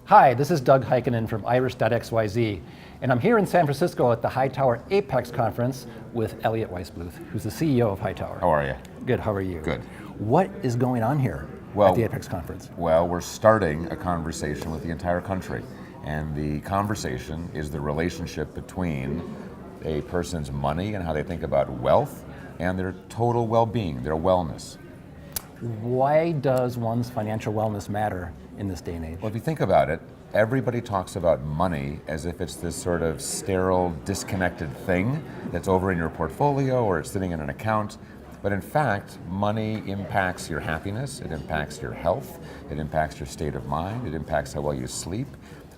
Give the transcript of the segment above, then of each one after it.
Hi, this is Doug Heikkinen from Irish.xyz, and I'm here in San Francisco at the HighTower Apex conference with Elliot Weisbluth, who's the CEO of HighTower. How are you? Good, how are you? Good. What is going on here at the Apex conference? Well, we're starting a conversation with the entire country, and the conversation is the relationship between a person's money and how they think about wealth and their total well-being, their wellness. Why does one's financial wellness matter in this day and age? Well, if you think about it, everybody talks about money as if it's this sort of sterile, disconnected thing that's over in your portfolio or it's sitting in an account. But in fact, money impacts your happiness, it impacts your health, it impacts your state of mind, it impacts how well you sleep.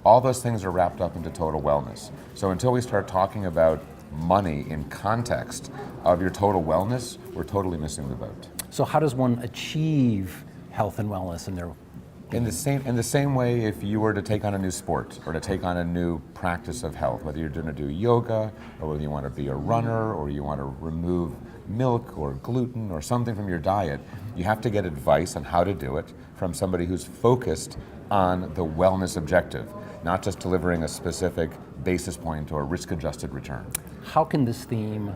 All those things are wrapped up into total wellness. So until we start talking about money in context of your total wellness, we're totally missing the boat. So how does one achieve health and wellness in their In the same way, if you were to take on a new sport or to take on a new practice of health, whether you're going to do yoga or whether you want to be a runner or you want to remove milk or gluten or something from your diet, you have to get advice on how to do it from somebody who's focused on the wellness objective, not just delivering a specific basis point or risk-adjusted return. How can this theme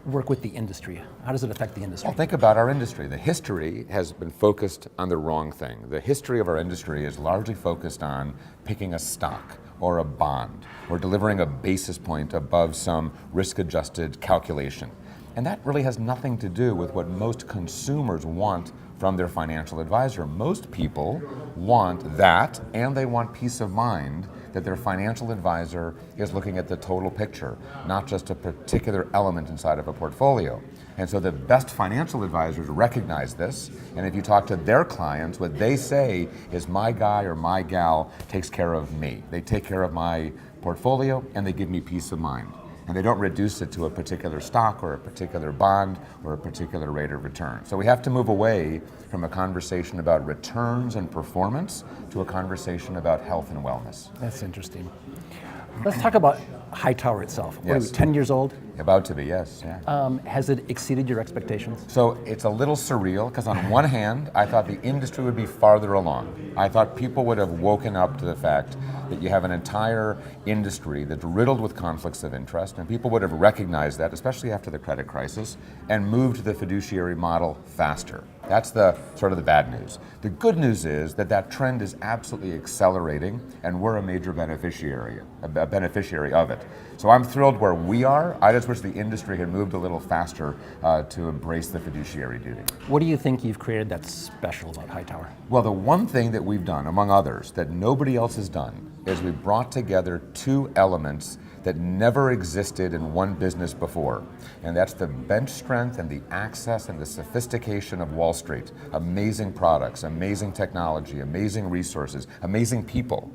work with the industry? How does it affect the industry? Well, think about our industry. The history has been focused on the wrong thing. The history of our industry is largely focused on picking a stock or a bond or delivering a basis point above some risk-adjusted calculation. And that really has nothing to do with what most consumers want from their financial advisor. Most people want that, and they want peace of mind that their financial advisor is looking at the total picture, not just a particular element inside of a portfolio. And so the best financial advisors recognize this, and if you talk to their clients, what they say is my guy or my gal takes care of me. They take care of my portfolio and they give me peace of mind. And they don't reduce it to a particular stock or a particular bond or a particular rate of return. So we have to move away from a conversation about returns and performance to a conversation about health and wellness. That's interesting. Let's talk about HighTower itself. What are we, Yes. 10 years old? About to be, yes. Yeah. Has it exceeded your expectations? So it's a little surreal because on one hand, I thought the industry would be farther along. I thought people would have woken up to the fact that you have an entire industry that's riddled with conflicts of interest, and people would have recognized that, especially after the credit crisis, and moved to the fiduciary model faster. That's the sort of the bad news. The good news is that that trend is absolutely accelerating, and we're a major beneficiary of it. So I'm thrilled where we are. I just wish the industry had moved a little faster to embrace the fiduciary duty. What do you think you've created that's special about HighTower? Well, the one thing that we've done, among others, that nobody else has done, is we brought together two elements that never existed in one business before. And that's the bench strength and the access and the sophistication of Wall Street. Amazing products, amazing technology, amazing resources, amazing people.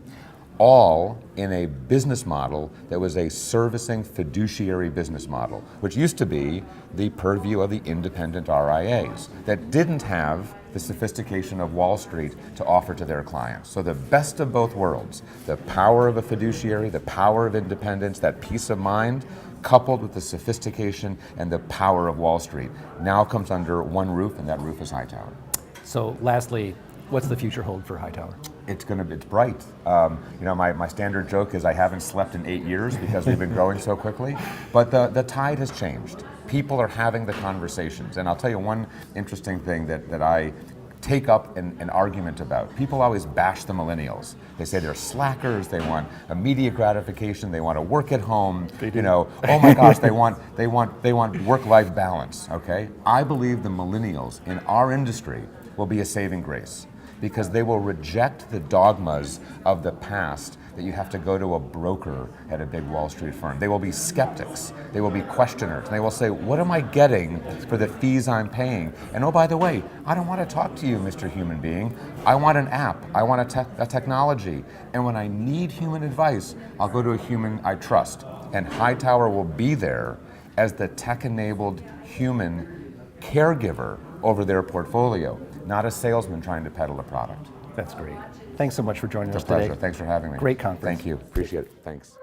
All in a business model that was a servicing fiduciary business model, which used to be the purview of the independent RIAs that didn't have the sophistication of Wall Street to offer to their clients. So the best of both worlds, the power of a fiduciary, the power of independence, that peace of mind, coupled with the sophistication and the power of Wall Street, now comes under one roof, and that roof is HighTower. So lastly, what's the future hold for HighTower? It's bright. My standard joke is I haven't slept in 8 years because we've been growing so quickly, but the tide has changed. People are having the conversations, and I'll tell you one interesting thing that I take up an argument about. People always bash the millennials. They say they're slackers, they want immediate gratification, they want to work at home, oh my gosh, they want work-life balance, okay? I believe the millennials in our industry will be a saving grace, because they will reject the dogmas of the past that you have to go to a broker at a big Wall Street firm. They will be skeptics, they will be questioners, and they will say, what am I getting for the fees I'm paying? And oh, by the way, I don't want to talk to you, Mr. Human Being. I want an app, I want a technology. And when I need human advice, I'll go to a human I trust. And HighTower will be there as the tech-enabled human caregiver over their portfolio, not a salesman trying to peddle a product. That's great. Thanks so much for joining us It's a pleasure. today. Thanks for having me. Great conference. Thank you. Appreciate it. Thanks.